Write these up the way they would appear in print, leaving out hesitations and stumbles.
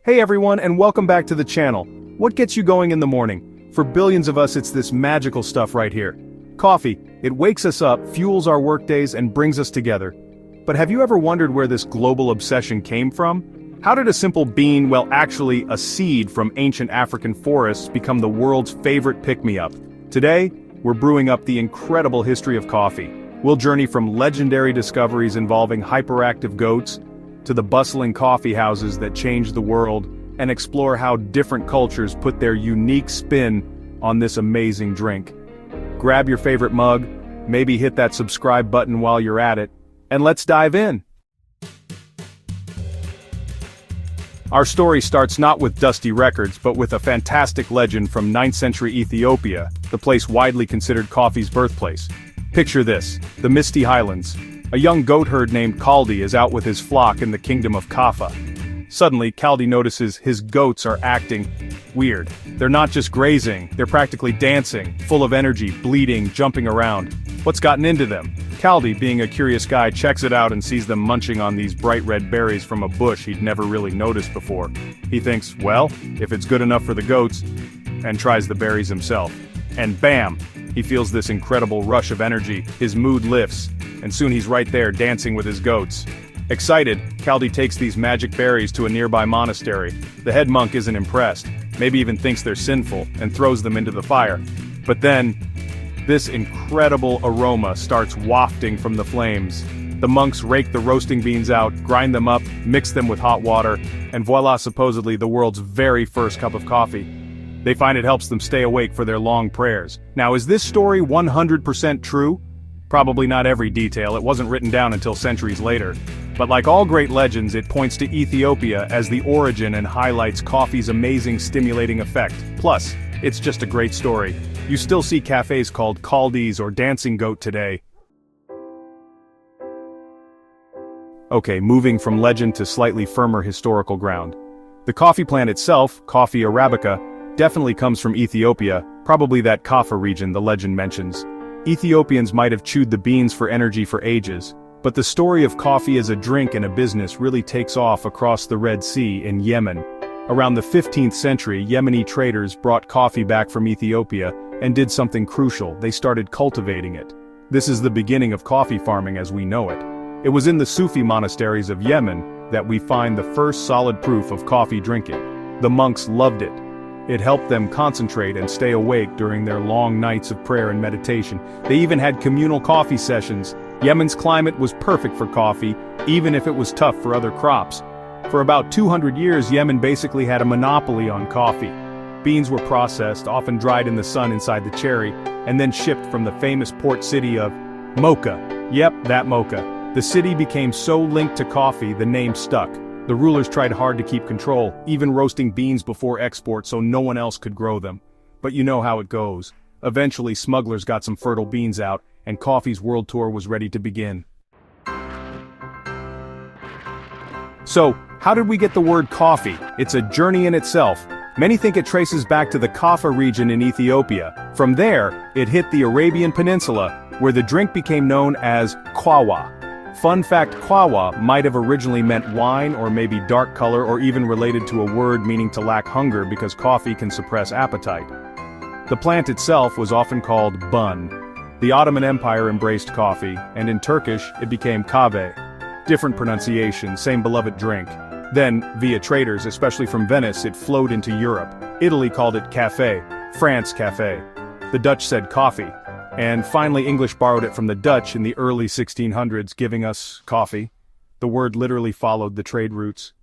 Hey everyone, and welcome back to the channel. What gets you going in the morning? For billions of us, it's this magical stuff right here. Coffee. It wakes us up, fuels our workdays, and brings us together. But have you ever wondered where this global obsession came from? How did a simple bean, well actually a seed from ancient African forests, become the world's favorite pick-me-up? Today, we're brewing up the incredible history of coffee. We'll journey from legendary discoveries involving hyperactive goats to the bustling coffee houses that changed the world, and explore how different cultures put their unique spin on this amazing drink. Grab your favorite mug, maybe hit that subscribe button while you're at it, and let's dive in. Our story starts not with dusty records, but with a fantastic legend from 9th century Ethiopia, the place widely considered coffee's birthplace. Picture this, the misty highlands. A young goat herd named Kaldi is out with his flock in the kingdom of Kaffa. Suddenly, Kaldi notices his goats are acting weird. They're not just grazing, they're practically dancing, full of energy, bleating, jumping around. What's gotten into them? Kaldi, being a curious guy, checks it out and sees them munching on these bright red berries from a bush he'd never really noticed before. He thinks, well, if it's good enough for the goats, and tries the berries himself. And bam! He feels this incredible rush of energy, his mood lifts, and soon he's right there dancing with his goats. Excited, Kaldi takes these magic berries to a nearby monastery. The head monk isn't impressed, maybe even thinks they're sinful, and throws them into the fire. But then, this incredible aroma starts wafting from the flames. The monks rake the roasting beans out, grind them up, mix them with hot water, and voila, supposedly the world's very first cup of coffee. They find it helps them stay awake for their long prayers. Now, is this story 100% true? Probably not every detail, it wasn't written down until centuries later. But like all great legends, it points to Ethiopia as the origin and highlights coffee's amazing stimulating effect. Plus, it's just a great story. You still see cafes called Kaldi's or Dancing Goat today. Okay, moving from legend to slightly firmer historical ground. The coffee plant itself, Coffea arabica, definitely comes from Ethiopia, probably that Kaffa region the legend mentions. Ethiopians might have chewed the beans for energy for ages, but the story of coffee as a drink and a business really takes off across the Red Sea in Yemen. Around the 15th century, Yemeni traders brought coffee back from Ethiopia and did something crucial: they started cultivating it. This is the beginning of coffee farming as we know it. It was in the Sufi monasteries of Yemen that we find the first solid proof of coffee drinking. The monks loved it. It helped them concentrate and stay awake during their long nights of prayer and meditation. They even had communal coffee sessions. Yemen's climate was perfect for coffee, even if it was tough for other crops. For about 200 years, Yemen basically had a monopoly on coffee. Beans were processed, often dried in the sun inside the cherry, and then shipped from the famous port city of Mocha. Yep, that Mocha. The city became so linked to coffee, the name stuck. The rulers tried hard to keep control, even roasting beans before export so no one else could grow them. But you know how it goes. Eventually, smugglers got some fertile beans out, and coffee's world tour was ready to begin. So, how did we get the word coffee? It's a journey in itself. Many think it traces back to the Kaffa region in Ethiopia. From there, it hit the Arabian Peninsula, where the drink became known as qawa. Fun fact, qawa might have originally meant wine or maybe dark color or even related to a word meaning to lack hunger because coffee can suppress appetite. The plant itself was often called bun. The Ottoman Empire embraced coffee, and in Turkish it became kahve. Different pronunciation, same beloved drink. Then, via traders, especially from Venice, it flowed into Europe. Italy called it café, France café. The Dutch said coffee. And finally English borrowed it from the Dutch in the early 1600s, giving us coffee. The word literally followed the trade routes.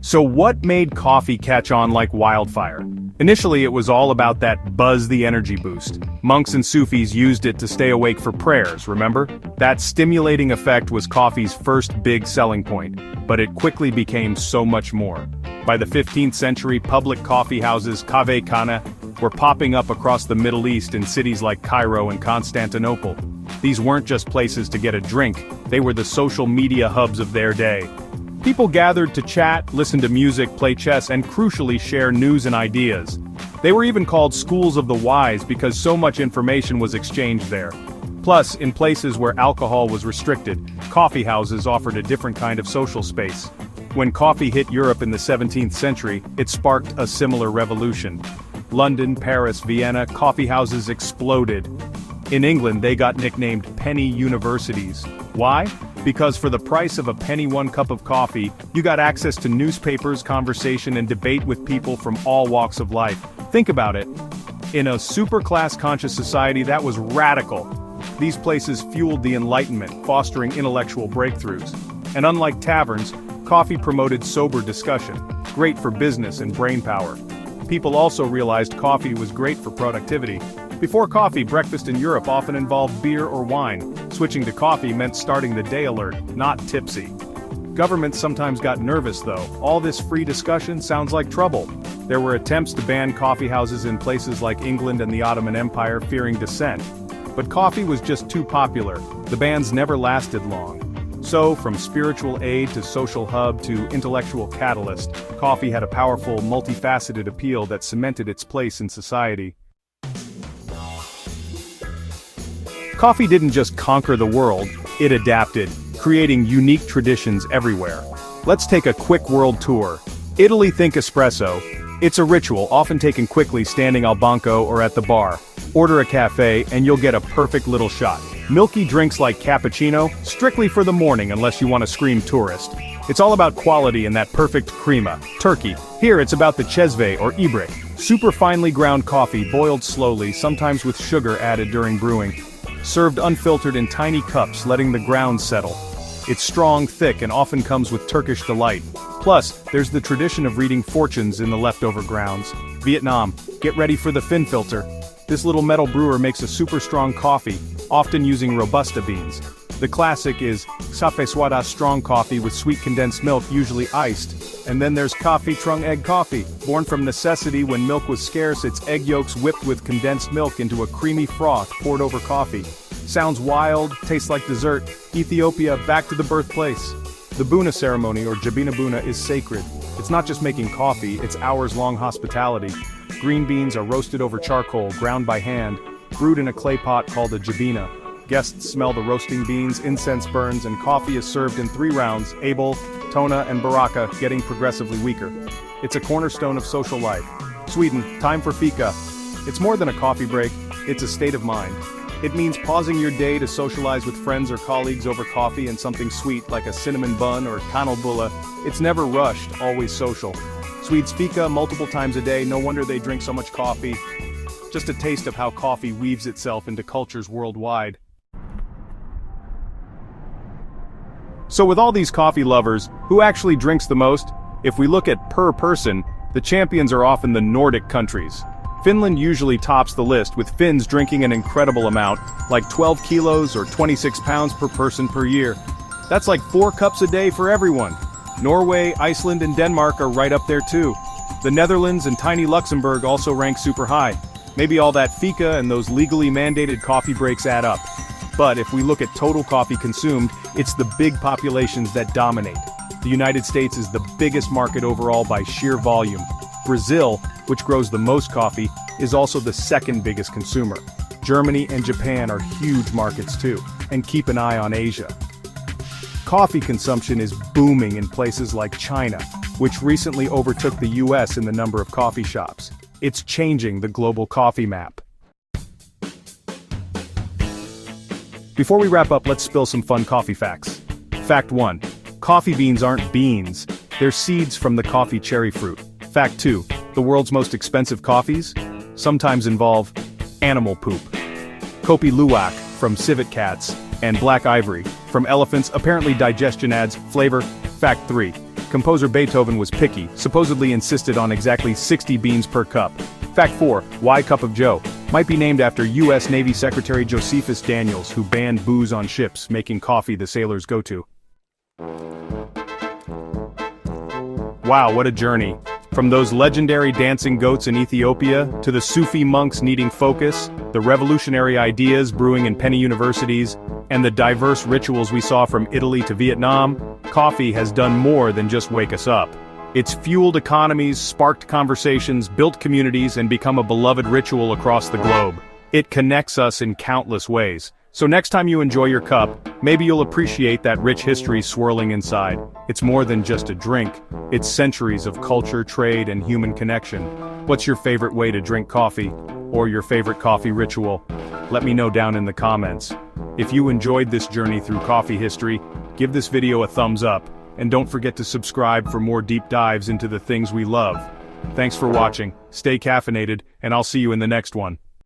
So what made coffee catch on like wildfire? Initially it was all about that buzz, the energy boost. Monks and Sufis used it to stay awake for prayers, remember? That stimulating effect was coffee's first big selling point, but it quickly became so much more. By the 15th century, public coffee houses, kahve khana, were popping up across the Middle East in cities like Cairo and Constantinople. These weren't just places to get a drink, they were the social media hubs of their day. People gathered to chat, listen to music, play chess, and crucially share news and ideas. They were even called schools of the wise because so much information was exchanged there. Plus, in places where alcohol was restricted, coffee houses offered a different kind of social space. When coffee hit Europe in the 17th century, it sparked a similar revolution. London, Paris, Vienna, coffee houses exploded. In England, they got nicknamed penny universities. Why? Because for the price of a penny 1 cup of coffee, you got access to newspapers, conversation, and debate with people from all walks of life. Think about it. In a super class-conscious society, that was radical. These places fueled the Enlightenment, fostering intellectual breakthroughs. And unlike taverns, coffee promoted sober discussion, great for business and brain power. People also realized coffee was great for productivity. Before coffee, breakfast in Europe often involved beer or wine. Switching to coffee meant starting the day alert, not tipsy. Governments sometimes got nervous though. All this free discussion sounds like trouble. There were attempts to ban coffee houses in places like England and the Ottoman Empire, fearing dissent. But coffee was just too popular. The bans never lasted long. So, from spiritual aid to social hub to intellectual catalyst, coffee had a powerful, multifaceted appeal that cemented its place in society. Coffee didn't just conquer the world, it adapted, creating unique traditions everywhere. Let's take a quick world tour. Italy, think espresso. It's a ritual, often taken quickly standing al banco or at the bar. Order a cafe, and you'll get a perfect little shot. Milky drinks like cappuccino, strictly for the morning unless you want to scream tourist. It's all about quality and that perfect crema. Turkey. Here it's about the cesve or ibrek. Super finely ground coffee boiled slowly, sometimes with sugar added during brewing. Served unfiltered in tiny cups, letting the grounds settle. It's strong, thick, and often comes with Turkish delight. Plus, there's the tradition of reading fortunes in the leftover grounds. Vietnam. Get ready for the fin filter. This little metal brewer makes a super strong coffee, often using Robusta beans. The classic is Cafe Swada strong coffee with sweet condensed milk, usually iced. And then there's Coffee Trung egg coffee. Born from necessity when milk was scarce, its egg yolks whipped with condensed milk into a creamy froth poured over coffee. Sounds wild, tastes like dessert. Ethiopia, back to the birthplace. The Buna ceremony, or Jabina Buna, is sacred. It's not just making coffee, it's hours-long hospitality. Green beans are roasted over charcoal, ground by hand, brewed in a clay pot called a jabina. Guests smell the roasting beans, incense burns, and coffee is served in 3 rounds, Abel, Tona, and Baraka, getting progressively weaker. It's a cornerstone of social life. Sweden, time for fika. It's more than a coffee break, it's a state of mind. It means pausing your day to socialize with friends or colleagues over coffee and something sweet like a cinnamon bun or kanelbulle. It's never rushed, always social. Swedes fika multiple times a day, no wonder they drink so much coffee. Just a taste of how coffee weaves itself into cultures worldwide. So with all these coffee lovers, who actually drinks the most? If we look at per person, the champions are often the Nordic countries. Finland usually tops the list, with Finns drinking an incredible amount, like 12 kilos or 26 pounds per person per year. That's like 4 cups a day for everyone. Norway, Iceland, and Denmark are right up there too. The Netherlands and tiny Luxembourg also rank super high. Maybe all that fika and those legally mandated coffee breaks add up. But if we look at total coffee consumed, it's the big populations that dominate. The United States is the biggest market overall by sheer volume. Brazil, which grows the most coffee, is also the 2nd biggest consumer. Germany and Japan are huge markets too. And keep an eye on Asia. Coffee consumption is booming in places like China, which recently overtook the US in the number of coffee shops. It's changing the global coffee map. Before we wrap up, let's spill some fun coffee facts. Fact 1. Coffee beans aren't beans, they're seeds from the coffee cherry fruit. Fact 2. The world's most expensive coffees sometimes involve animal poop. Kopi Luwak from civet cats, and black ivory from elephants. Apparently digestion adds flavor. Fact 3. Composer Beethoven was picky, supposedly insisted on exactly 60 beans per cup. Fact 4. Why Cup of Joe? Might be named after U.S. Navy Secretary Josephus Daniels, who banned booze on ships, making coffee the sailors' go-to. Wow, what a journey. From those legendary dancing goats in Ethiopia, to the Sufi monks needing focus, the revolutionary ideas brewing in penny universities, and the diverse rituals we saw from Italy to Vietnam, coffee has done more than just wake us up. It's fueled economies, sparked conversations, built communities, and become a beloved ritual across the globe. It connects us in countless ways, So next time you enjoy your cup, maybe you'll appreciate that rich history swirling inside. It's more than just a drink, it's centuries of culture, trade, and human connection. What's your favorite way to drink coffee? Or your favorite coffee ritual? Let me know down in the comments. If you enjoyed this journey through coffee history, give this video a thumbs up, and don't forget to subscribe for more deep dives into the things we love. Thanks for watching, stay caffeinated, and I'll see you in the next one.